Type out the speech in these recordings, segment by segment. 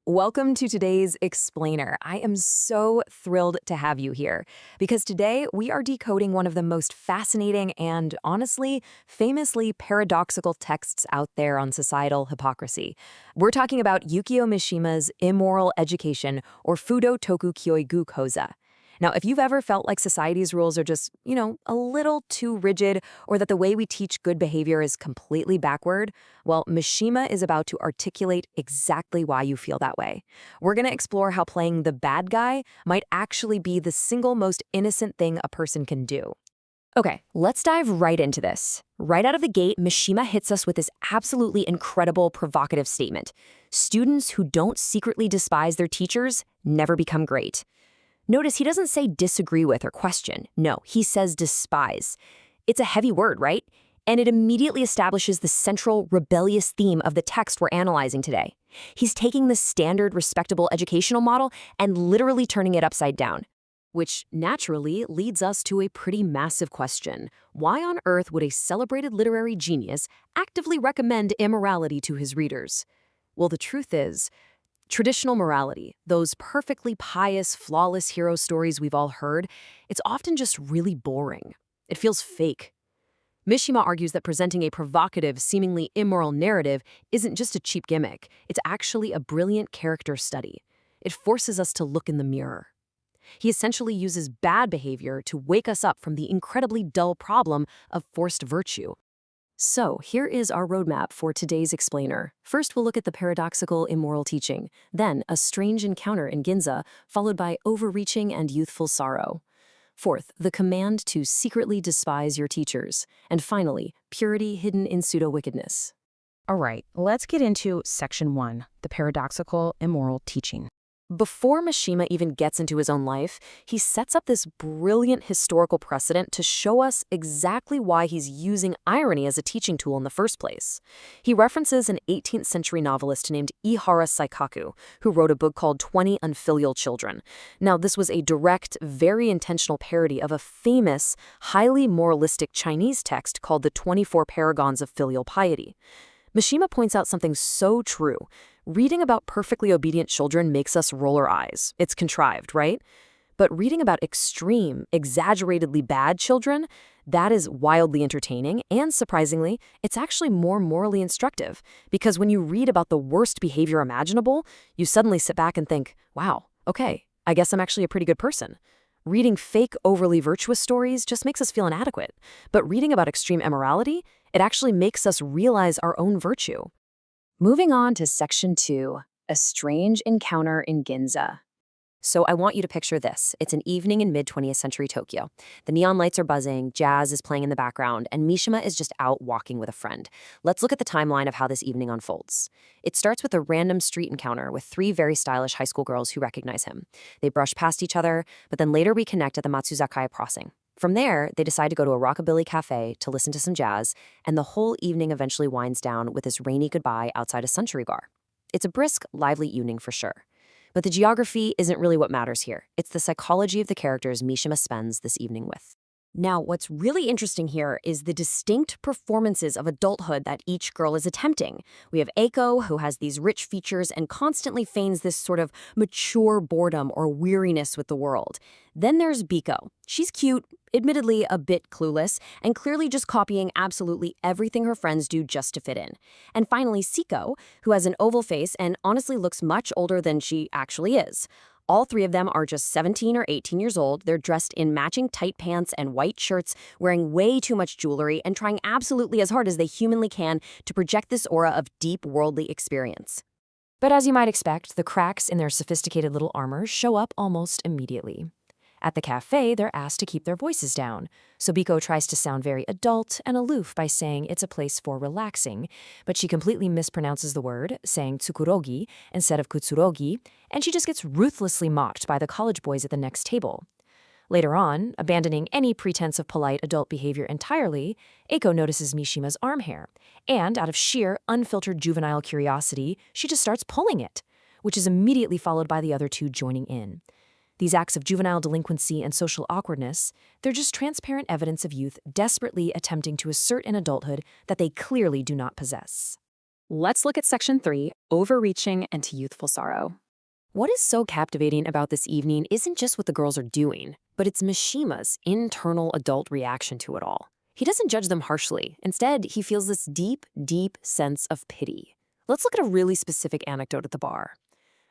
Welcome to today's Explainer. I am so thrilled to have you here because today we are decoding one of the most fascinating and, honestly, famously paradoxical texts out there on societal hypocrisy. We're talking about Yukio Mishima's Immoral Education, or Fudo Toku Kyoigu Koza. Now, if you've ever felt like society's rules are just, a little too rigid, or that the way we teach good behavior is completely backward, well, Mishima is about to articulate exactly why you feel that way. We're going to explore how playing the bad guy might actually be the single most innocent thing a person can do. Okay, let's dive right into this. Right out of the gate, Mishima hits us with this absolutely incredible provocative statement. Students who don't secretly despise their teachers never become great. Notice he doesn't say disagree with or question. No, he says despise. It's a heavy word, right? And it immediately establishes the central rebellious theme of the text we're analyzing today. He's taking the standard respectable educational model and literally turning it upside down. Which naturally leads us to a pretty massive question. Why on earth would a celebrated literary genius actively recommend immorality to his readers? Well, the truth is, traditional morality, those perfectly pious, flawless hero stories we've all heard, it's often just really boring. It feels fake. Mishima argues that presenting a provocative, seemingly immoral narrative isn't just a cheap gimmick. It's actually a brilliant character study. It forces us to look in the mirror. He essentially uses bad behavior to wake us up from the incredibly dull problem of forced virtue. So, here is our roadmap for today's explainer. First, we'll look at the paradoxical immoral teaching, then a strange encounter in Ginza, followed by overreaching and youthful sorrow. Fourth, the command to secretly despise your teachers. And finally, purity hidden in pseudo-wickedness. All right, let's get into Section 1, the paradoxical immoral teaching. Before Mishima even gets into his own life, he sets up this brilliant historical precedent to show us exactly why he's using irony as a teaching tool in the first place. He references an 18th century novelist named Ihara Saikaku, who wrote a book called 20 Unfilial Children. Now, this was a direct, very intentional parody of a famous, highly moralistic Chinese text called the 24 Paragons of Filial Piety. Mishima points out something so true. Reading about perfectly obedient children makes us roll our eyes. It's contrived, right? But reading about extreme, exaggeratedly bad children, that is wildly entertaining, and surprisingly, it's actually more morally instructive. Because when you read about the worst behavior imaginable, you suddenly sit back and think, wow, okay, I guess I'm actually a pretty good person. Reading fake, overly virtuous stories just makes us feel inadequate. But reading about extreme immorality, it actually makes us realize our own virtue. Moving on to Section 2, a strange encounter in Ginza. So I want you to picture this. It's an evening in mid-20th century Tokyo. The neon lights are buzzing, jazz is playing in the background, and Mishima is just out walking with a friend. Let's look at the timeline of how this evening unfolds. It starts with a random street encounter with three very stylish high school girls who recognize him. They brush past each other, but then later reconnect at the Matsuzakaya crossing. From there, they decide to go to a rockabilly cafe to listen to some jazz, and the whole evening eventually winds down with this rainy goodbye outside a Suntory bar. It's a brisk, lively evening for sure. But the geography isn't really what matters here. It's the psychology of the characters Mishima spends this evening with. Now, what's really interesting here is the distinct performances of adulthood that each girl is attempting. We have Eiko, who has these rich features and constantly feigns this sort of mature boredom or weariness with the world. Then there's Biko. She's cute, admittedly a bit clueless, and clearly just copying absolutely everything her friends do just to fit in. And finally, Siko, who has an oval face and honestly looks much older than she actually is. All three of them are just 17 or 18 years old. They're dressed in matching tight pants and white shirts, wearing way too much jewelry, and trying absolutely as hard as they humanly can to project this aura of deep worldly experience. But as you might expect, the cracks in their sophisticated little armor show up almost immediately. At the cafe, they're asked to keep their voices down. So Biko tries to sound very adult and aloof by saying it's a place for relaxing, but she completely mispronounces the word, saying tsukurogi instead of kutsurogi, and she just gets ruthlessly mocked by the college boys at the next table. Later on, abandoning any pretense of polite adult behavior entirely, Eiko notices Mishima's arm hair, and out of sheer, unfiltered juvenile curiosity, she just starts pulling it, which is immediately followed by the other two joining in. These acts of juvenile delinquency and social awkwardness, they're just transparent evidence of youth desperately attempting to assert in adulthood that they clearly do not possess. Let's look at Section 3, Overreaching and Youthful Sorrow. What is so captivating about this evening isn't just what the girls are doing, but it's Mishima's internal adult reaction to it all. He doesn't judge them harshly. Instead, he feels this deep, deep sense of pity. Let's look at a really specific anecdote at the bar.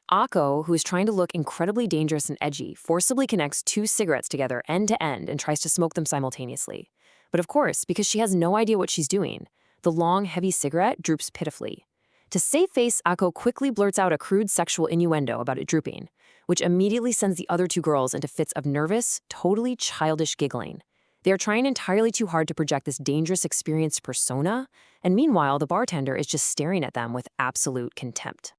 Akko, who is trying to look incredibly dangerous and edgy, forcibly connects 2 cigarettes together end to end and tries to smoke them simultaneously. But of course, because she has no idea what she's doing, the long, heavy cigarette droops pitifully. To save face, Akko quickly blurts out a crude sexual innuendo about it drooping, which immediately sends the other 2 girls into fits of nervous, totally childish giggling. They are trying entirely too hard to project this dangerous experienced persona, and meanwhile, the bartender is just staring at them with absolute contempt.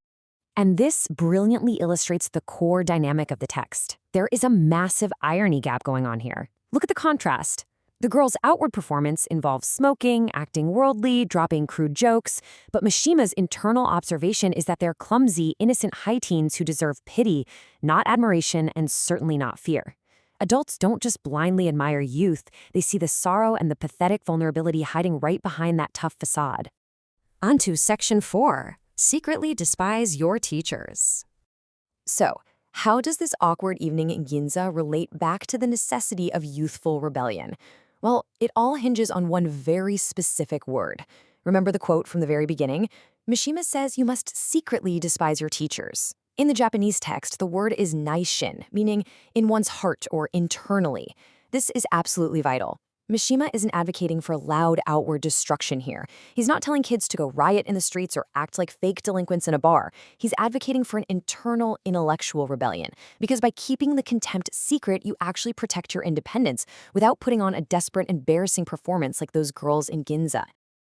And this brilliantly illustrates the core dynamic of the text. There is a massive irony gap going on here. Look at the contrast. The girls' outward performance involves smoking, acting worldly, dropping crude jokes, but Mishima's internal observation is that they're clumsy, innocent high teens who deserve pity, not admiration, and certainly not fear. Adults don't just blindly admire youth, they see the sorrow and the pathetic vulnerability hiding right behind that tough facade. On to Section 4. Secretly despise your teachers. So, how does this awkward evening in Ginza relate back to the necessity of youthful rebellion? Well, it all hinges on one very specific word. Remember the quote from the very beginning? Mishima says you must secretly despise your teachers. In the Japanese text, the word is naishin, meaning in one's heart or internally. This is absolutely vital. Mishima isn't advocating for loud outward destruction here. He's not telling kids to go riot in the streets or act like fake delinquents in a bar. He's advocating for an internal intellectual rebellion, because by keeping the contempt secret, you actually protect your independence without putting on a desperate, embarrassing performance like those girls in Ginza.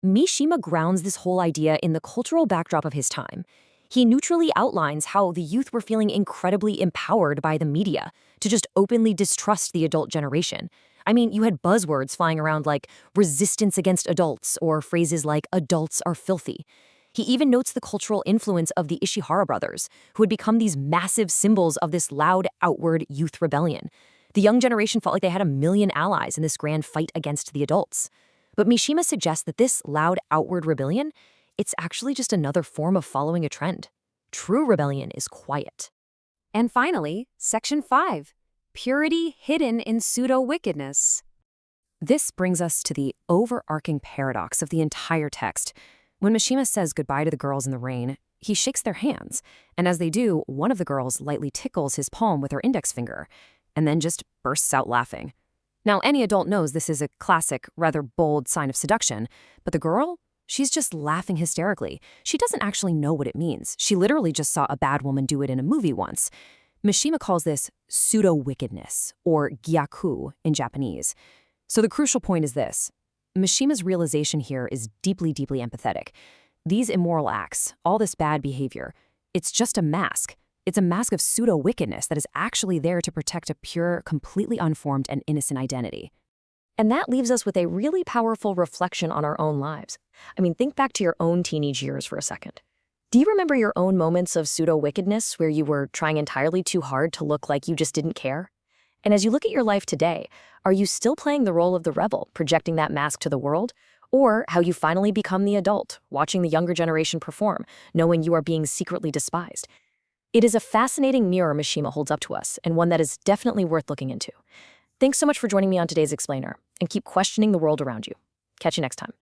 Mishima grounds this whole idea in the cultural backdrop of his time. He neutrally outlines how the youth were feeling incredibly empowered by the media to just openly distrust the adult generation. I mean, you had buzzwords flying around like resistance against adults or phrases like adults are filthy. He even notes the cultural influence of the Ishihara brothers, who had become these massive symbols of this loud, outward youth rebellion. The young generation felt like they had a million allies in this grand fight against the adults. But Mishima suggests that this loud, outward rebellion, it's actually just another form of following a trend. True rebellion is quiet. And finally, Section 5. Purity hidden in pseudo-wickedness. This brings us to the overarching paradox of the entire text. When Mishima says goodbye to the girls in the rain, he shakes their hands, and as they do, one of the girls lightly tickles his palm with her index finger, and then just bursts out laughing. Now, any adult knows this is a classic, rather bold sign of seduction, but the girl? She's just laughing hysterically. She doesn't actually know what it means. She literally just saw a bad woman do it in a movie once. Mishima calls this pseudo-wickedness, or gyaku in Japanese. So the crucial point is this. Mishima's realization here is deeply, deeply empathetic. These immoral acts, all this bad behavior, it's just a mask. It's a mask of pseudo-wickedness that is actually there to protect a pure, completely unformed, and innocent identity. And that leaves us with a really powerful reflection on our own lives. I mean, think back to your own teenage years for a second. Do you remember your own moments of pseudo-wickedness where you were trying entirely too hard to look like you just didn't care? And as you look at your life today, are you still playing the role of the rebel, projecting that mask to the world? Or how you finally become the adult, watching the younger generation perform, knowing you are being secretly despised? It is a fascinating mirror Mishima holds up to us, and one that is definitely worth looking into. Thanks so much for joining me on today's Explainer, and keep questioning the world around you. Catch you next time.